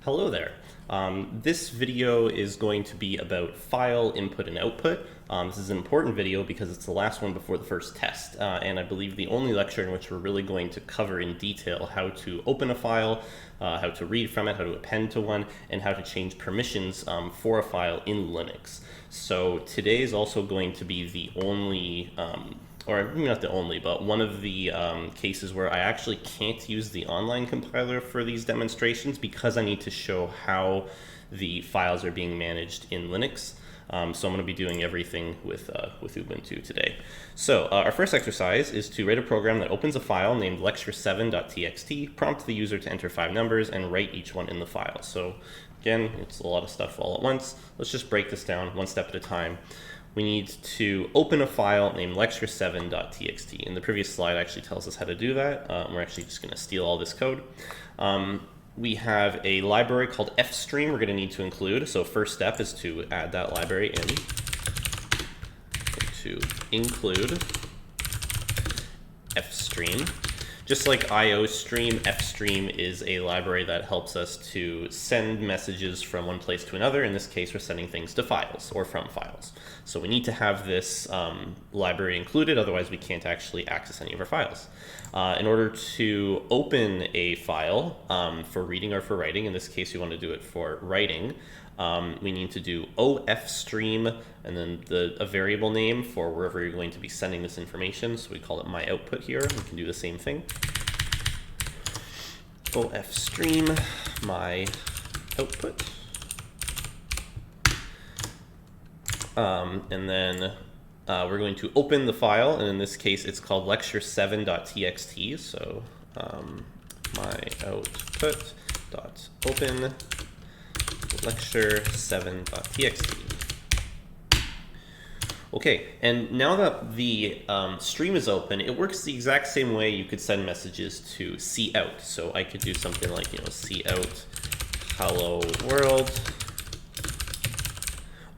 Hello there. This video is going to be about file input and output. This is an important video because it's the last one before the first test, and I believe the only lecture in which we're really going to cover in detail how to open a file, how to read from it, how to append to one, and how to change permissions for a file in Linux. So today is also going to be the only or not the only, but one of the cases where I actually can't use the online compiler for these demonstrations because I need to show how the files are being managed in Linux. So I'm going to be doing everything with Ubuntu today. So our first exercise is to write a program that opens a file named lecture7.txt, prompt the user to enter 5 numbers, and write each one in the file. So again, it's a lot of stuff all at once. Let's just break this down one step at a time. We need to open a file named lecture7.txt. In the previous slide actually tells us how to do that. We're actually just going to steal all this code. We have a library called fstream we're going to need to include. So first step is to add that library in. To include fstream. Just like iostream, fstream is a library that helps us to send messages from one place to another. In this case, we're sending things to files or from files. So we need to have this library included, otherwise we can't actually access any of our files. In order to open a file for reading or for writing, in this case we want to do it for writing, we need to do ofstream and then a variable name for wherever you're going to be sending this information. So we call it my output here. We can do the same thing. Ofstream my output. And then we're going to open the file, and in this case it's called lecture7.txt. So my output.open lecture7.txt. Okay, and now that the stream is open, it works the exact same way you could send messages to cout. So I could do something like, cout hello world,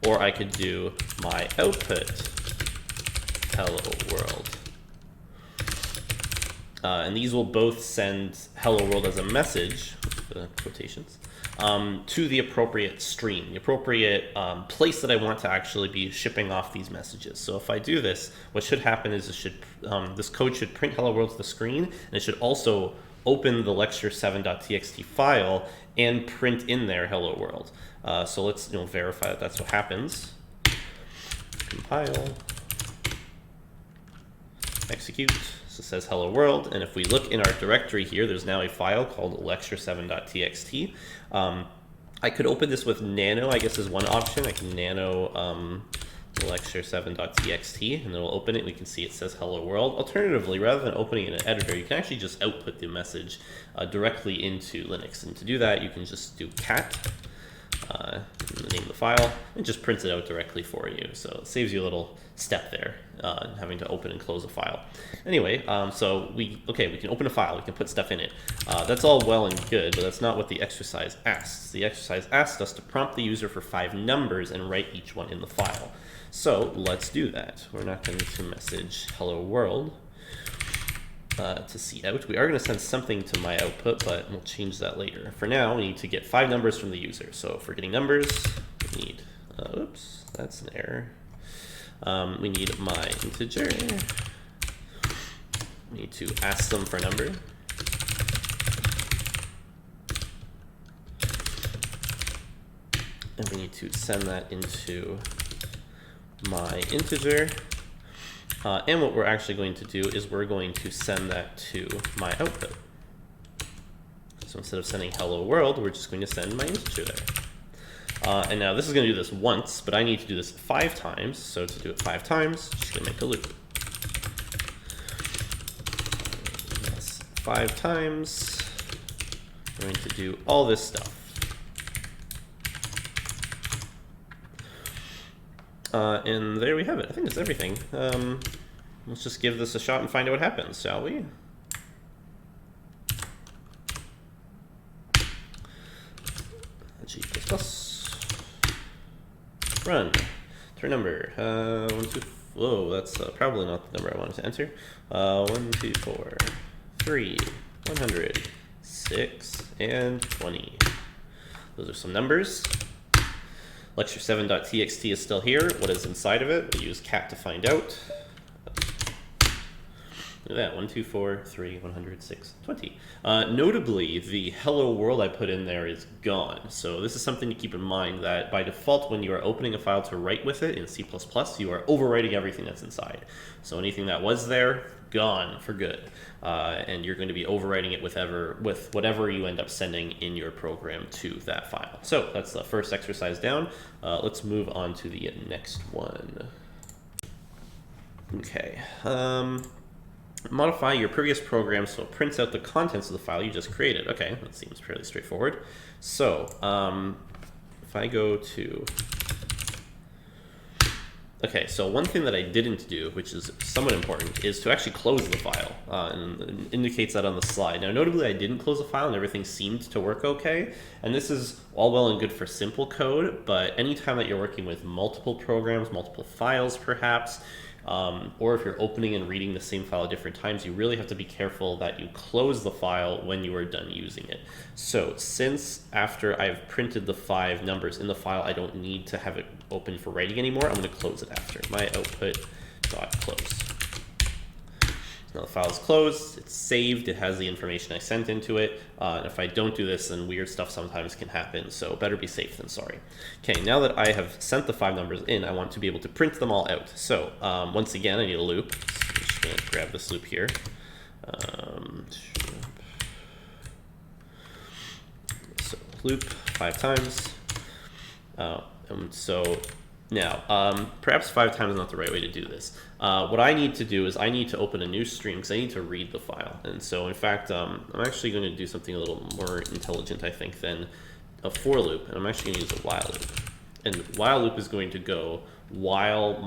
or I could do my output hello world. And these will both send hello world as a message, quotations, to the appropriate stream, the appropriate place that I want to actually be shipping off these messages. So if I do this, what should happen is this code should print hello world to the screen, and it should also open the lecture7.txt file and print in there hello world. So let's verify that that's what happens. Compile, execute. So it says hello world, and if we look in our directory here, there's now a file called lecture7.txt. I could open this with nano, I guess, is one option. I can nano lecture7.txt, and then we'll open it. We can see it says hello world. Alternatively, rather than opening it in an editor, you can actually just output the message directly into Linux. And to do that, you can just do cat, the name of the file, and just prints it out directly for you. So it saves you a little step there, having to open and close a file. Anyway, so we can open a file, we can put stuff in it. That's all well and good, but that's not what the exercise asks. The exercise asks us to prompt the user for 5 numbers and write each one in the file. So let's do that. We're not going to message hello world to cout. We are going to send something to my output, but we'll change that later. For now, we need to get 5 numbers from the user. So for getting numbers, we need, oops, that's an error. We need my integer. We need to ask them for a number. And we need to send that into my integer. And what we're actually going to do is we're going to send that to my output. So instead of sending hello world, we're just going to send my integer there. And now this is going to do this once, but I need to do this 5 times. So to do it 5 times, just going to make a loop. Yes, 5 times. We're going to do all this stuff. And there we have it. I think that's everything. Let's just give this a shot and find out what happens, shall we? G++. Run. Turn number. 1, 2. Whoa, that's probably not the number I wanted to enter. 1, 2, 4, 3, 100, 6, and 20. those are some numbers. Lecture7.txt is still here. What is inside of it? We'll use cat to find out. Look at that, 1, 2, 4, 3, 106, 20. Notably, the hello world I put in there is gone. So this is something to keep in mind, that by default, when you are opening a file to write with it in C++, you are overwriting everything that's inside. So anything that was there, gone for good. And you're going to be overwriting it with whatever you end up sending in your program to that file. So that's the first exercise down. Let's move on to the next one. Okay. Modify your previous program so it prints out the contents of the file you just created. Okay, that seems fairly straightforward. So if I go to... Okay, so one thing that I didn't do, which is somewhat important, is to actually close the file, and it indicates that on the slide. Now, notably, I didn't close the file, and everything seemed to work okay, and this is all well and good for simple code, but anytime that you're working with multiple programs, multiple files perhaps, or if you're opening and reading the same file at different times, you really have to be careful that you close the file when you are done using it. So since after I've printed the 5 numbers in the file, I don't need to have it open for writing anymore, I'm going to close it after. My output.close. Now the file is closed, it's saved, it has the information I sent into it, and if I don't do this, then weird stuff sometimes can happen, so better be safe than sorry. Okay, now that I have sent the 5 numbers in, I want to be able to print them all out. So once again, I need a loop. So I'm just going to grab this loop here. So loop 5 times. So now, perhaps 5 times is not the right way to do this. What I need to do is I need to open a new stream because I need to read the file. And so, in fact, I'm actually going to do something a little more intelligent, I think, than a for loop. And I'm actually going to use a while loop. And while loop is going to go while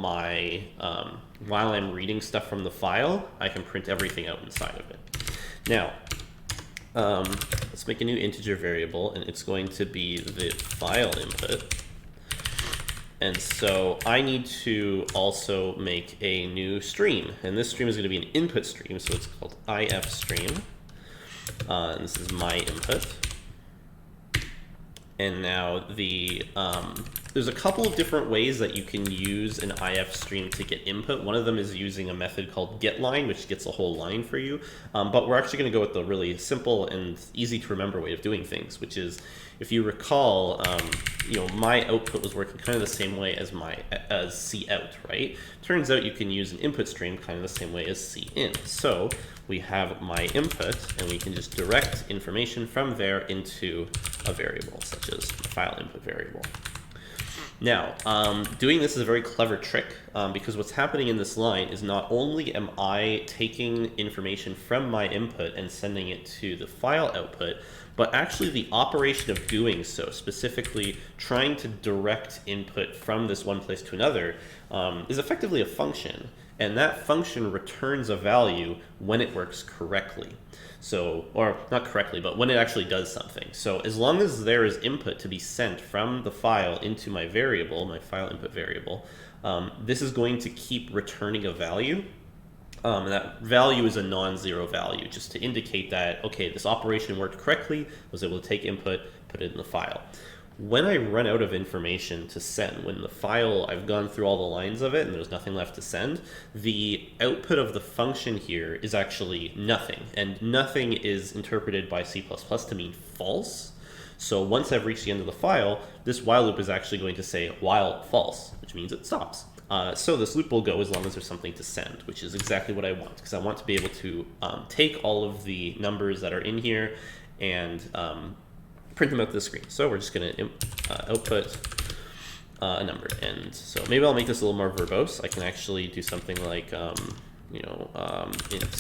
I'm reading stuff from the file, I can print everything out inside of it. Now, let's make a new integer variable, and it's going to be the file input. And so I need to also make a new stream, and this stream is going to be an input stream, so it's called if stream, and this is my input. And now there's a couple of different ways that you can use an if stream to get input. One of them is using a method called getLine, which gets a whole line for you. But we're actually going to go with the really simple and easy to remember way of doing things, which is, if you recall, my output was working kind of the same way as cout, right? Turns out you can use an input stream kind of the same way as cin. So we have my input, and we can just direct information from there into a variable, such as a file input variable. Now, doing this is a very clever trick, because what's happening in this line is not only am I taking information from my input and sending it to the file output, but actually the operation of doing so, specifically trying to direct input from this one place to another, is effectively a function. And that function returns a value when it works correctly. So, or not correctly, but when it actually does something. So as long as there is input to be sent from the file into my variable, my file input variable, this is going to keep returning a value. And that value is a non-zero value, just to indicate that, okay, this operation worked correctly, was able to take input, put it in the file. When I run out of information to send, when the file, I've gone through all the lines of it and there's nothing left to send, the output of the function here is actually nothing. And nothing is interpreted by C++ to mean false. So once I've reached the end of the file, this while loop is actually going to say while false, which means it stops. So this loop will go as long as there's something to send, which is exactly what I want, because I want to be able to take all of the numbers that are in here and print them out to the screen. So we're just going to output a number. And so maybe I'll make this a little more verbose. I can actually do something like, int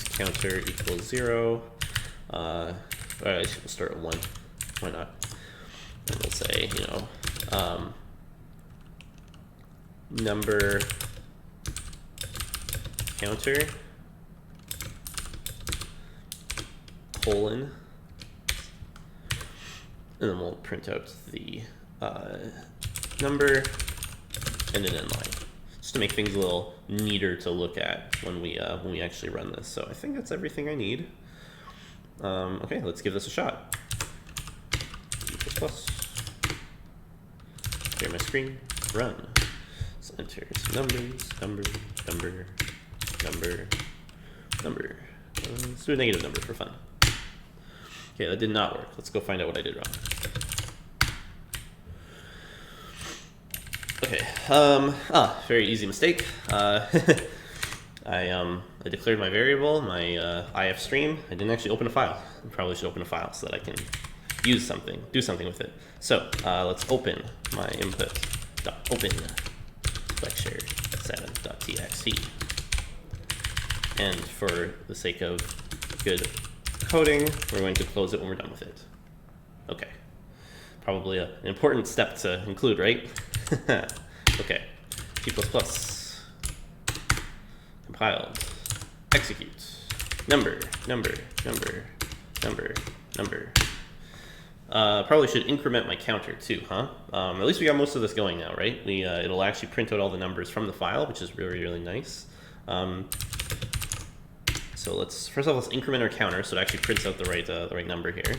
counter equals 0. Or I should start at 1. Why not? And we'll say, number counter colon, and then we'll print out the number and an end line, just to make things a little neater to look at when we actually run this. So I think that's everything I need. Okay, let's give this a shot. share my screen, run. Let's enter some numbers, number. Let's do a negative number for fun. Okay, that did not work. Let's go find out what I did wrong. Okay, very easy mistake. I declared my variable, my IF stream. I didn't actually open a file. I probably should open a file so that I can use something, do something with it. So let's open my input.open lecture7.txt. And for the sake of good coding, we're going to close it when we're done with it. Okay, probably an important step to include, right? Okay, G++, compiled, execute, number. Probably should increment my counter too, huh? At least we got most of this going now, right? It'll actually print out all the numbers from the file, which is really, really nice. So first of all, let's increment our counter so it actually prints out the right number here.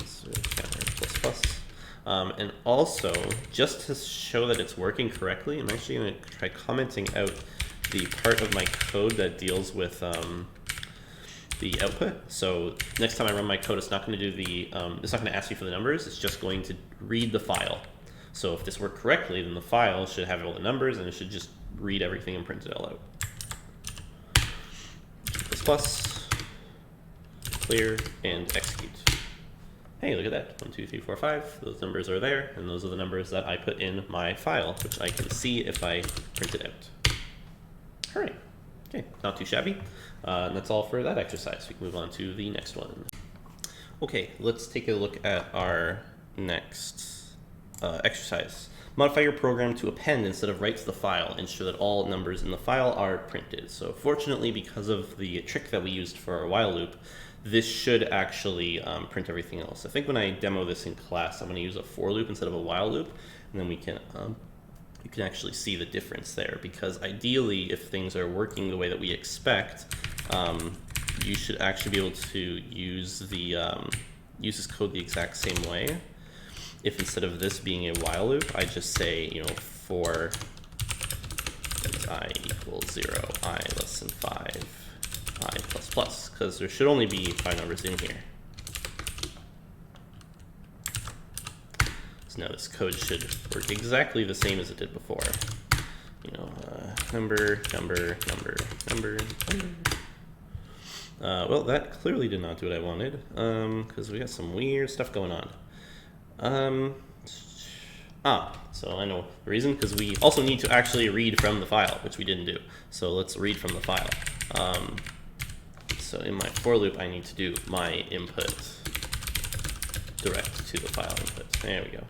So counter ++. And also, just to show that it's working correctly, I'm actually going to try commenting out the part of my code that deals with the output. So next time I run my code, it's not going to do it's not going to ask you for the numbers. It's just going to read the file. So if this worked correctly, then the file should have all the numbers, and it should just read everything and print it all out. Plus, clear, and execute. Hey, look at that. 1, 2, 3, 4, 5. Those numbers are there, and those are the numbers that I put in my file, which I can see if I print it out. All right. Okay, not too shabby. And that's all for that exercise. We can move on to the next one. Okay, let's take a look at our next exercise. Modify your program to append instead of write to the file. Ensure that all numbers in the file are printed. So fortunately, because of the trick that we used for our while loop, this should actually print everything else. I think when I demo this in class, I'm going to use a for loop instead of a while loop, and then we can you can actually see the difference there. Because ideally, if things are working the way that we expect, you should actually be able to use use this code the exact same way. If instead of this being a while loop, I just say, for I equals 0, I less than 5, I plus plus, because there should only be 5 numbers in here. So now this code should work exactly the same as it did before. Number. Well, that clearly did not do what I wanted, because we got some weird stuff going on. So I know the reason, because we also need to actually read from the file, which we didn't do. So let's read from the file. So in my for loop, I need to do my input direct to the file input. There we go.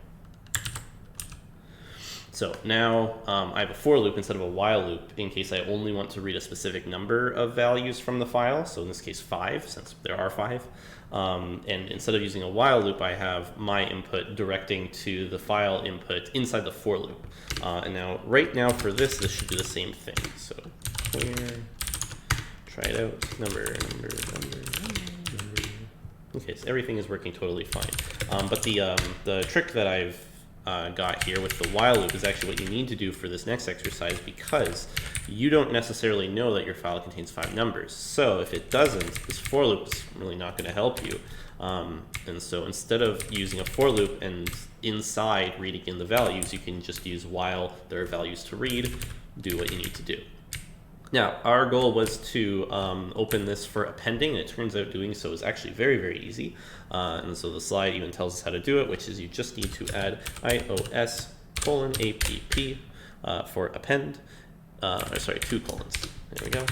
So now I have a for loop instead of a while loop in case I only want to read a specific number of values from the file. So in this case, 5, since there are 5. And instead of using a while loop, I have my input directing to the file input inside the for loop. And now, right now for this should do the same thing. So clear, try it out, number. Okay, so everything is working totally fine. But the trick that I've got here with the while loop is actually what you need to do for this next exercise, because you don't necessarily know that your file contains 5 numbers. So if it doesn't, this for loop is really not going to help you. And so instead of using a for loop and inside reading in the values, you can just use while there are values to read, do what you need to do. Now, our goal was to open this for appending, and it turns out doing so is actually very, very easy. And so the slide even tells us how to do it, which is you just need to add ios::app for append, 2 colons. There we go.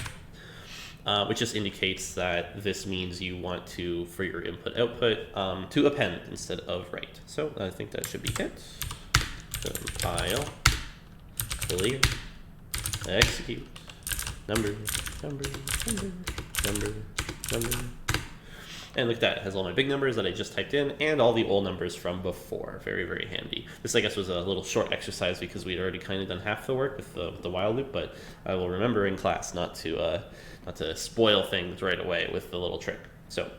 Which just indicates that this means you want to, for your input-output, to append instead of write. So I think that should be it. Compile, clear, execute. Number. And look at that, it has all my big numbers that I just typed in and all the old numbers from before. Very, very handy. This, I guess, was a little short exercise because we'd already kind of done half the work with the while loop, but I will remember in class not to spoil things right away with the little trick. So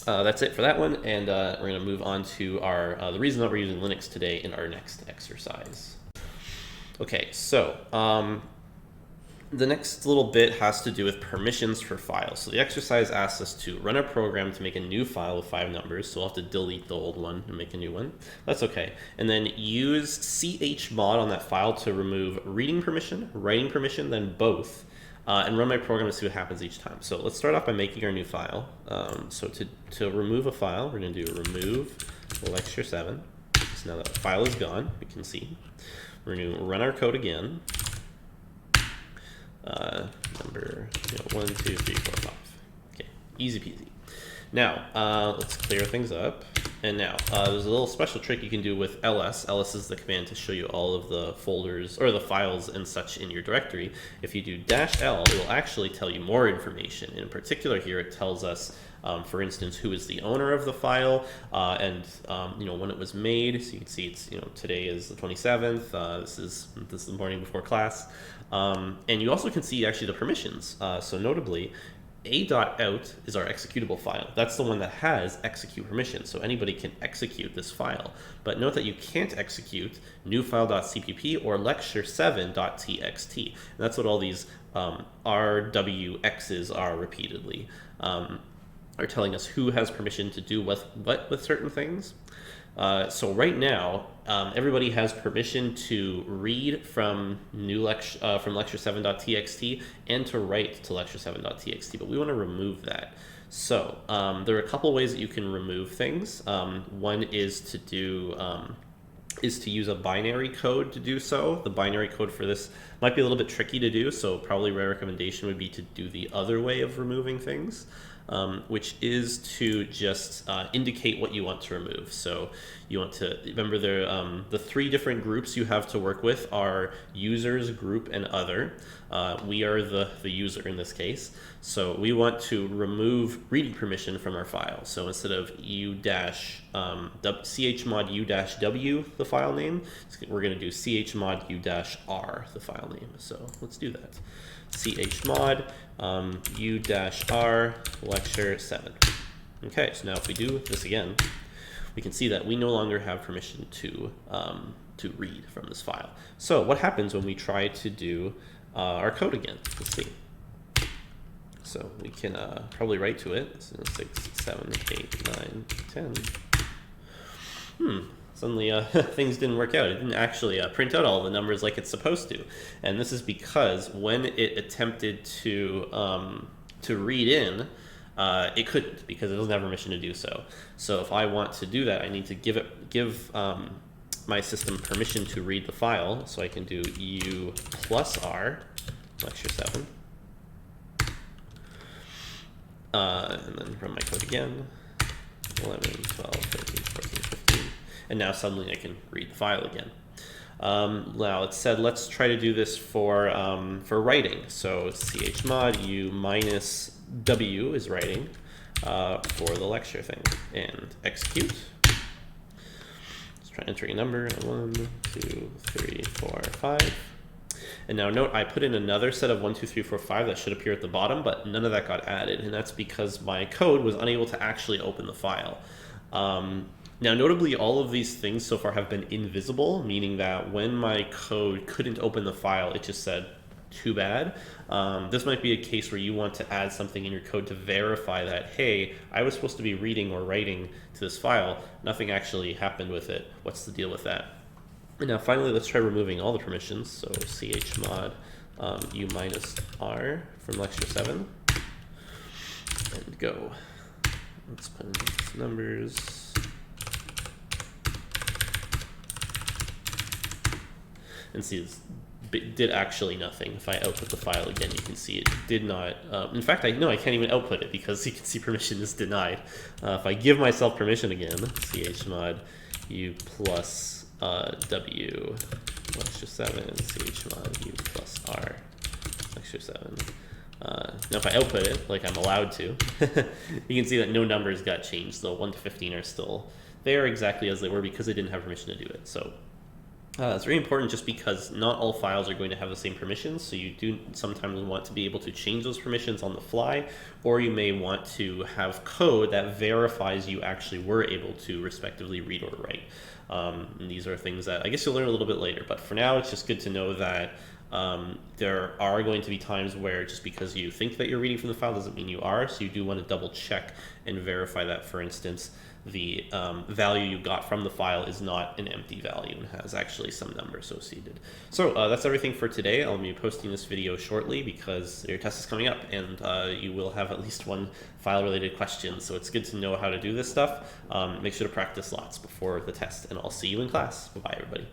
that's it for that one, and we're going to move on to our the reason that we're using Linux today in our next exercise. Okay, so the next little bit has to do with permissions for files. So the exercise asks us to run a program to make a new file with 5 numbers, so we'll have to delete the old one and make a new one. That's okay. And then use chmod on that file to remove reading permission, writing permission, then both, and run my program to see what happens each time. So let's start off by making our new file. So to remove a file, we're going to do remove lecture 7. So now that file is gone, we can see. We're going to run our code again. Number 1, 2, 3, 4, 5. Okay, easy peasy. Now, let's clear things up. And now, there's a little special trick you can do with ls. ls is the command to show you all of the folders, or the files and such in your directory. If you do -l, it will actually tell you more information. In particular here, it tells us, for instance, who is the owner of the file, and when it was made. So you can see it's, today is the 27th. This is the morning before class. And you also can see actually the permissions. So notably, a.out is our executable file. That's the one that has execute permission, so anybody can execute this file. But note that you can't execute newfile.cpp or lecture7.txt. And that's what all these RWXs are repeatedly, are telling us who has permission to do what with certain things. So right now, everybody has permission to read from lecture7.txt and to write to lecture7.txt, but we want to remove that. So there are a couple ways that you can remove things. One is to use a binary code to do so. The binary code for this might be a little bit tricky to do, so probably my recommendation would be to do the other way of removing things. Which is to just indicate what you want to remove. So you want to remember the 3 different groups you have to work with are users, group, and other. We are the user in this case. So we want to remove reading permission from our file. So instead of chmod u-w, the file name, we're going to do chmod u-r, the file name. So let's do that. chmod u-r lecture 7. Okay, so now if we do this again, we can see that we no longer have permission to read from this file. So what happens when we try to do our code again? Let's see. So we can probably write to it. So 6, 7, 8, 9, 10. Suddenly things didn't work out. It didn't actually print out all the numbers like it's supposed to. And this is because when it attempted to read in, it couldn't, because it doesn't have permission to do so. So if I want to do that, I need to give my system permission to read the file. So I can do u plus r, lecture 7. And then run my code again. 11, 12, 13, 14, 15. And now suddenly I can read the file again. Now it said let's try to do this for writing. So chmod u minus w is writing for the lecture thing, and execute. Let's try entering a number. 1, 2, 3, 4, 5. And now note I put in another set of 1, 2, 3, 4, 5 that should appear at the bottom, but none of that got added, and that's because my code was unable to actually open the file. Now, notably, all of these things so far have been invisible, meaning that when my code couldn't open the file, it just said, too bad. This might be a case where you want to add something in your code to verify that, hey, I was supposed to be reading or writing to this file. Nothing actually happened with it. What's the deal with that? And now, finally, let's try removing all the permissions. So chmod u minus r from lecture 7. And go. Let's put in these numbers. And see, it did actually nothing. If I output the file again, you can see it did not. In fact, I can't even output it because you can see permission is denied. If I give myself permission again, chmod u plus w lecture 7, chmod u plus r lecture 7. Now if I output it like I'm allowed to, you can see that no numbers got changed. The 1 to 15 are still there exactly as they were because I didn't have permission to do it. So It's very important just because not all files are going to have the same permissions, so you do sometimes want to be able to change those permissions on the fly, or you may want to have code that verifies you actually were able to respectively read or write. And these are things that I guess you'll learn a little bit later, but for now it's just good to know that there are going to be times where just because you think that you're reading from the file doesn't mean you are, so you do want to double check and verify that, for instance, the value you got from the file is not an empty value and has actually some number associated. So that's everything for today. I'll be posting this video shortly because your test is coming up, and you will have at least one file-related question, so it's good to know how to do this stuff. Make sure to practice lots before the test, and I'll see you in class. Bye-bye, everybody.